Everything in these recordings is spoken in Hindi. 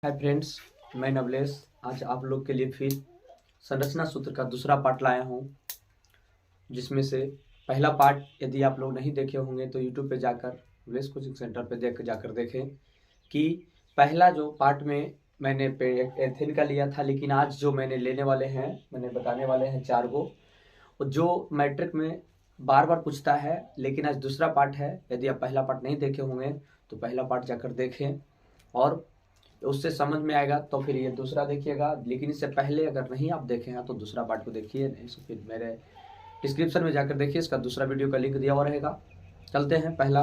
हाय फ्रेंड्स, मैं नवलेश आज आप लोग के लिए फिर संरचना सूत्र का दूसरा पार्ट लाया हूँ, जिसमें से पहला पार्ट यदि आप लोग नहीं देखे होंगे तो यूट्यूब पे जाकर नवलेश कोचिंग सेंटर पे जाकर देखें कि पहला जो पार्ट में मैंने एथेन का लिया था, लेकिन आज जो मैंने बताने वाले हैं 4 गो जो मैट्रिक में बार बार पूछता है, लेकिन आज दूसरा पार्ट है। यदि आप पहला पार्ट नहीं देखे होंगे तो पहला पार्ट जाकर देखें और उससे समझ में आएगा तो फिर ये दूसरा देखिएगा। लेकिन इससे पहले अगर नहीं आप देखे हैं तो दूसरा पार्ट को देखिए, नहीं तो फिर मेरे डिस्क्रिप्शन में जाकर देखिए, इसका दूसरा वीडियो का लिंक दिया हुआ रहेगा। चलते हैं पहला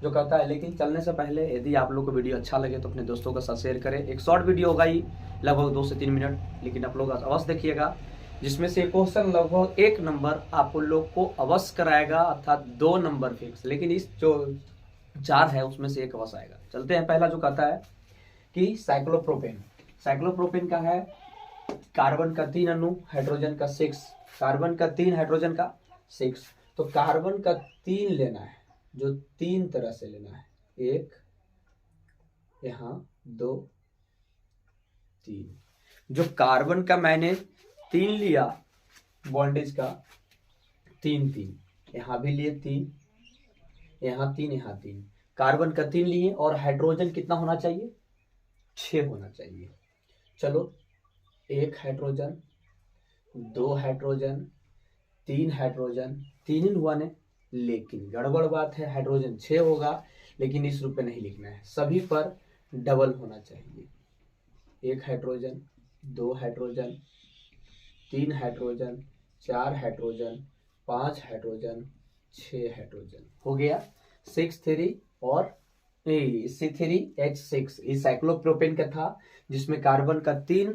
जो कहता है, लेकिन चलने से पहले यदि आप लोग को वीडियो अच्छा लगे तो अपने दोस्तों के साथ शेयर करें। एक शॉर्ट वीडियो होगा ही, लगभग 2 से 3 मिनट, लेकिन आप लोग अवश्य देखिएगा, जिसमें से क्वेश्चन लगभग 1 नंबर आप लोग को अवश्य कराएगा, अर्थात 2 नंबर फिक्स, लेकिन इस जो 4 है उसमें से 1 अवश्य आएगा। चलते हैं, पहला जो कहता है कि साइक्लोप्रोपेन का है कार्बन का 3 अणु, हाइड्रोजन का 6, कार्बन का 3, हाइड्रोजन का 6। तो कार्बन का 3 लेना है, जो 3 तरह से लेना है, 1 यहाँ 2 3। जो कार्बन का मैंने 3 लिया, बॉन्डेज का 3 3, यहाँ भी लिए 3, यहाँ 3, यहाँ 3, कार्बन का 3 लिए। और हाइड्रोजन कितना होना चाहिए? 6 होना चाहिए। चलो, 1 हाइड्रोजन, 2 हाइड्रोजन, 3 हाइड्रोजन, 3 ही हुआ ने, लेकिन गड़बड़ बात है, हाइड्रोजन 6 होगा, लेकिन इस रूप में नहीं लिखना है, सभी पर डबल होना चाहिए। 1 hydrogen, 2 hydrogen, 3 hydrogen, 4 hydrogen, 5 hydrogen, 6 hydrogen हो गया। 6 3 और C3H6 इस साइक्लोप्रोपेन का था, जिसमें कार्बन का 3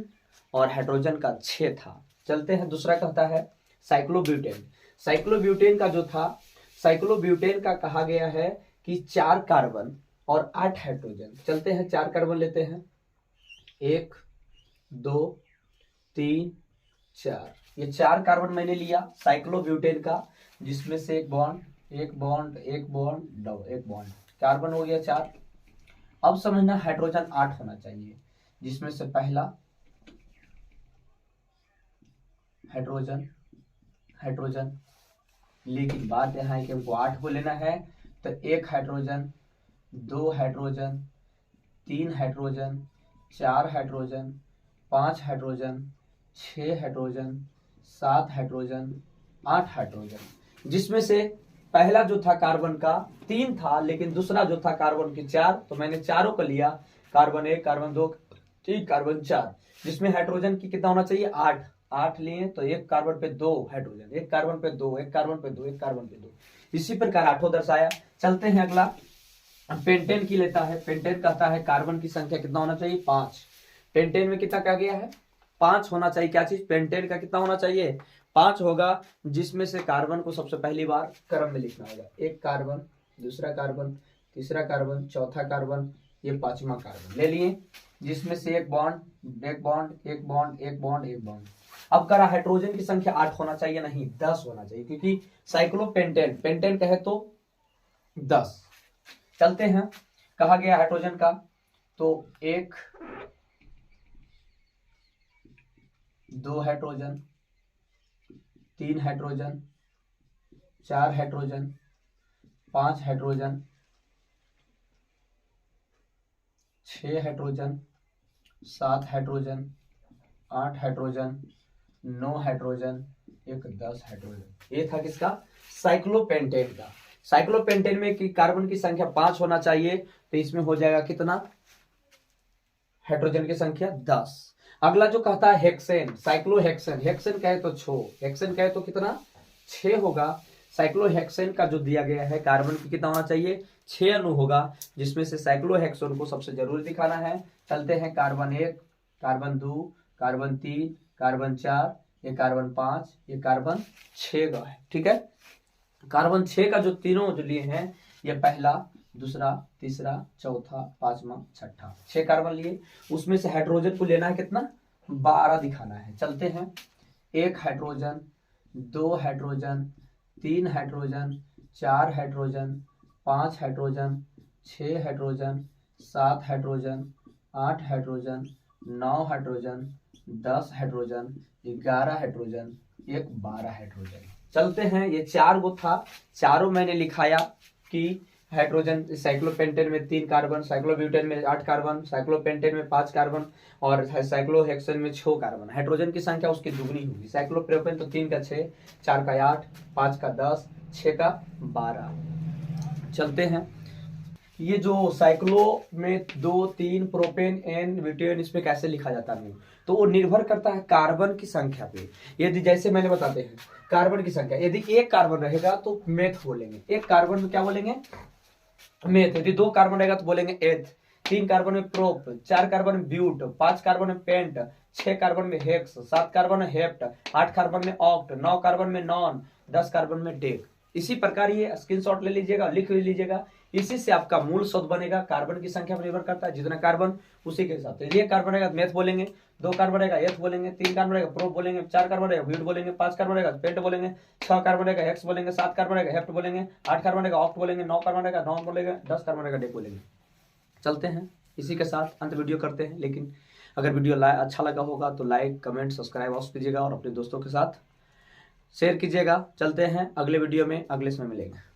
और हाइड्रोजन का 6 था। चलते हैं, दूसरा कहता है साइक्लोब्यूटेन। साइक्लोब्यूटेन का जो था, साइक्लोब्यूटेन का कहा गया है कि 4 कार्बन और 8 हाइड्रोजन। चलते हैं, 4 कार्बन लेते हैं, 1 2 3 4। ये 4 कार्बन मैंने लिया साइक्लोब्यूटेन का, जिसमें से एक बॉन्ड, एक बॉन्ड, एक बॉन्ड, एक बॉन्ड, कार्बन हो गया 4। अब समझना, हाइड्रोजन 8 होना चाहिए, जिसमें से पहला हाइड्रोजन, हाइड्रोजन, लेकिन बात यहाँ है कि हमको 8 को लेना है। तो 1 hydrogen, 2 hydrogen, 3 hydrogen, 4 hydrogen, 5 hydrogen, 6 hydrogen, 7 hydrogen, 8 hydrogen, जिसमें से पहला जो था कार्बन का 3 था, लेकिन दूसरा जो था कार्बन की 4, तो मैंने चारों को लिया, कार्बन 1, कार्बन 2, 3, कार्बन 4, जिसमें हाइड्रोजन की कितना होना चाहिए? 8 8 लिए, तो 1 कार्बन पे 2 हाइड्रोजन, 1 कार्बन पे 2, 1 कार्बन पे 2, 1 कार्बन पे 2, इसी प्रकार 8 दर्शाया। चलते हैं, अगला पेंटेन की लेता है। पेंटेन कहता है कार्बन की संख्या कितना होना चाहिए? 5। पेंटेन में कितना कहा गया है? 5 होना चाहिए। क्या चीज? पेंटेन का कितना होना चाहिए? 5 होगा, जिसमें से कार्बन को सबसे पहली बार क्रम में लिखना होगा, 1 कार्बन, दूसरा कार्बन, तीसरा कार्बन, चौथा कार्बन, ये 5वां कार्बन ले लिए, जिसमें से एक बॉन्ड, एक बॉन्ड, एक बॉन्ड, एक बॉन्ड, एक बॉन्ड। अब करा हाइड्रोजन की संख्या 8 होना चाहिए, नहीं 10 होना चाहिए, क्योंकि साइक्लोपेंटेन, पेंटेन कहे तो 10। चलते हैं, कहा गया हाइड्रोजन का, तो 1 2 hydrogen, 3 hydrogen, 4 hydrogen, 5 hydrogen, 6 hydrogen, 7 hydrogen, 8 hydrogen, 9 hydrogen, एक 10 हाइड्रोजन। ये था किसका? साइक्लोपेंटेन का। साइक्लोपेंटेन में कि कार्बन की संख्या 5 होना चाहिए, तो इसमें हो जाएगा कितना? हाइड्रोजन की संख्या 10। अगला जो कहता है हेक्सेन, साइक्लोहेक्सेन, हेक्सेन कहे तो 6, हेक्सेन कहे तो कितना? 6 होगा। साइक्लोहेक्सेन का जो दिया गया है, कार्बन की कितना होना चाहिए? 6 अणु होगा, जिसमें से साइक्लोहेक्सेन को सबसे जरूरी दिखाना है। चलते हैं, कार्बन 1, कार्बन 2, कार्बन 3, कार्बन 4, ये कार्बन 5, ये कार्बन 6 का है, ठीक है। कार्बन 6 का जो तीनों जो लिए हैं, ये पहला, दूसरा, तीसरा, चौथा, 5वां, छठा, 6 कार्बन लिए। उसमें से हाइड्रोजन को लेना है कितना? 12 दिखाना है। चलते हैं, 1 hydrogen, 2 hydrogen, 3 hydrogen, 4 hydrogen, 5 hydrogen, 6 hydrogen, 7 hydrogen, 8 hydrogen, 9 hydrogen, 10 hydrogen, 11 hydrogen, एक 12 हाइड्रोजन। चलते हैं, ये 4 गो था, चारों मैंने लिखाया कि हाइड्रोजन साइक्लोपेंटेन में 3 कार्बन, साइक्लोब्यूटेन में 8 कार्बन, साइक्लोपेंटेन में 5 कार्बन और साइक्लोहेक्सेन में 6 कार्बन। हाइड्रोजन की संख्या उसकी दुगनी होगी। साइक्लोप्रोपेन तो 3 का 6, 4 का 8, 5 का 10, 6 का 12। चलते हैं, ये जो साइक्लो में 2, 3 प्रोपेन, एन, ब्यूटेन, इसमें कैसे लिखा जाता है तो वो निर्भर करता है कार्बन की संख्या पे। यदि जैसे मैंने बताते हैं कार्बन की संख्या, यदि 1 कार्बन रहेगा तो मेथ बोलेंगे, 1 कार्बन में क्या बोलेंगे मेथ। यदि 2 कार्बन रहेगा तो बोलेंगे एथ, 3 कार्बन में प्रोप, 4 कार्बन में ब्यूट, 5 कार्बन में पेंट, 6 कार्बन में हेक्स, 7 कार्बन में हेप्ट, 8 कार्बन में ऑक्ट, 9 कार्बन में नॉन, 10 कार्बन में डेक। इसी प्रकार ये स्क्रीनशॉट ले लीजिएगा, लिख लीजिएगा, इसी से आपका मूल शब्द बनेगा। कार्बन की संख्या पर निर्भर करता है, जितना कार्बन उसी के हिसाब से। 1 कार्बन रहेगा मेथ बोलेंगे, 2 कार्बन रहेगा एथ बोलेंगे, 3 कार्बन रहेगा प्रोप बोलेंगे, 4 कार्बन रहेगा ब्यूट बोलेंगे, 5 कार्बन रहेगा पेंट बोलेंगे, 6 कार्बन रहेगा हेक्स बोलेंगे, 7 कार्बन रहेगा हेप्ट बोलेंगे, 8 कार्बन रहेगा ऑक्ट बोलेंगे, 9 कार्बन रहेगा नॉन बोलेंगे, 10 कार्बन रहेगा डेक बोलेंगे। चलते हैं, इसी के साथ अंत वीडियो करते हैं। लेकिन अगर वीडियो अच्छा लगा होगा तो लाइक, कमेंट, सब्सक्राइब अवश्य कीजिएगा और अपने दोस्तों के साथ शेयर कीजिएगा। चलते हैं अगले वीडियो में, अगले समय मिलेंगे।